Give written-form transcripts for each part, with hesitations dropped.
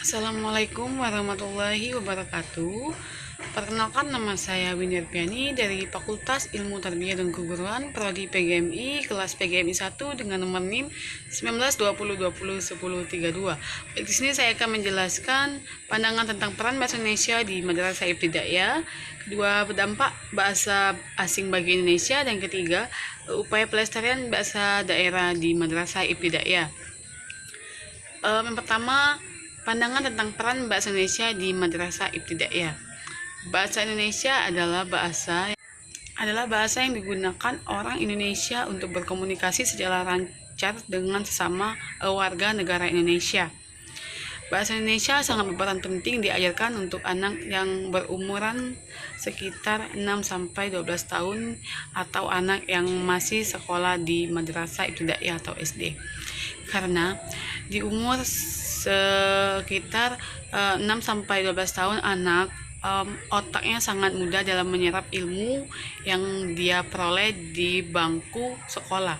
Assalamualaikum warahmatullahi wabarakatuh. Perkenalkan, nama saya Winnie Arpiani dari Fakultas Ilmu Tarbiyah dan Keguruan Prodi PGMI kelas PGMI 1 dengan nomor NIM 1920201032. Di sini saya akan menjelaskan pandangan tentang peran bahasa Indonesia di Madrasah Ibtidaiyah, kedua, berdampak bahasa asing bagi Indonesia, dan ketiga, upaya pelestarian bahasa daerah di Madrasah Ibtidaiyah. Yang pertama, pandangan tentang peran bahasa Indonesia di Madrasah Ibtidaiyah. Bahasa Indonesia adalah bahasa yang digunakan orang Indonesia untuk berkomunikasi secara lancar dengan sesama warga negara Indonesia. Bahasa Indonesia sangat berperan penting diajarkan untuk anak yang berumuran sekitar 6-12 tahun atau anak yang masih sekolah di Madrasah Ibtidaiyah atau SD. Karena di umur sekitar 6-12 tahun anak otaknya sangat mudah dalam menyerap ilmu yang dia peroleh di bangku sekolah.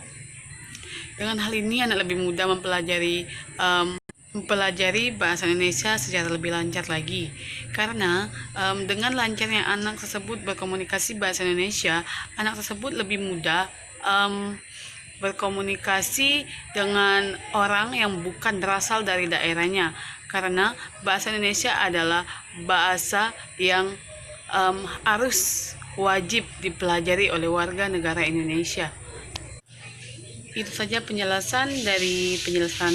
Dengan hal ini anak lebih mudah mempelajari bahasa Indonesia secara lebih lancar lagi. Karena dengan lancarnya anak tersebut berkomunikasi bahasa Indonesia, anak tersebut lebih mudah berkomunikasi dengan orang yang bukan berasal dari daerahnya, karena bahasa Indonesia adalah bahasa yang harus wajib dipelajari oleh warga negara Indonesia. Itu saja penjelasan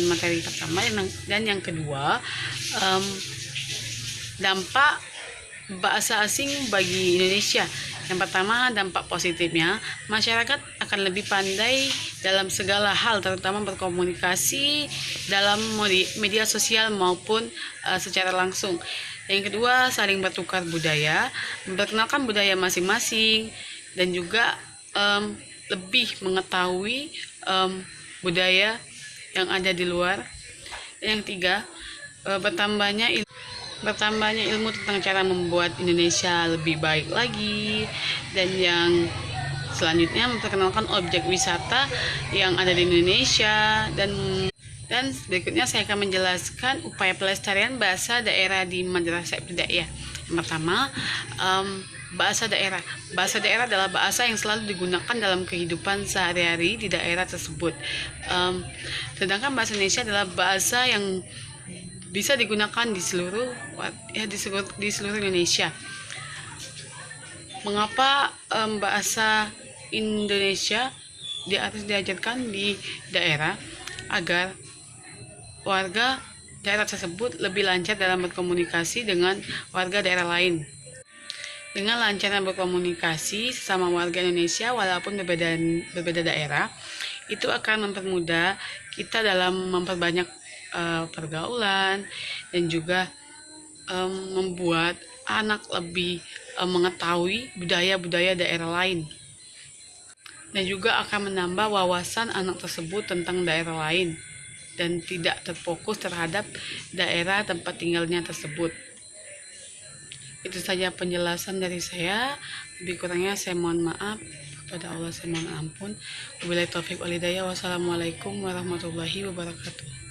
materi pertama. Dan yang kedua, dampak bahasa asing bagi Indonesia. Yang pertama, dampak positifnya, masyarakat akan lebih pandai dalam segala hal, terutama berkomunikasi dalam media sosial maupun secara langsung. Yang kedua, saling bertukar budaya, memperkenalkan budaya masing-masing, dan juga lebih mengetahui budaya yang ada di luar. Yang ketiga, bertambahnya ilmu tentang cara membuat Indonesia lebih baik lagi. Dan yang selanjutnya, memperkenalkan objek wisata yang ada di Indonesia. Dan berikutnya saya akan menjelaskan upaya pelestarian bahasa daerah di Madrasah Ibtidaiyah. Yang pertama, bahasa daerah. Bahasa daerah adalah bahasa yang selalu digunakan dalam kehidupan sehari-hari di daerah tersebut. Sedangkan bahasa Indonesia adalah bahasa yang bisa digunakan di seluruh Indonesia. Mengapa bahasa Indonesia harus diajarkan di daerah? Agar warga daerah tersebut lebih lancar dalam berkomunikasi dengan warga daerah lain. Dengan lancarnya berkomunikasi sesama warga Indonesia walaupun berbeda daerah, itu akan mempermudah kita dalam memperbanyak pergaulan, dan juga membuat anak lebih mengetahui budaya-budaya daerah lain, dan juga akan menambah wawasan anak tersebut tentang daerah lain dan tidak terfokus terhadap daerah tempat tinggalnya tersebut. Itu saja penjelasan dari saya. Lebih kurangnya saya mohon maaf. Kepada Allah saya mohon ampun. Wabillahi taufiq wal hidayah. Wassalamualaikum warahmatullahi wabarakatuh.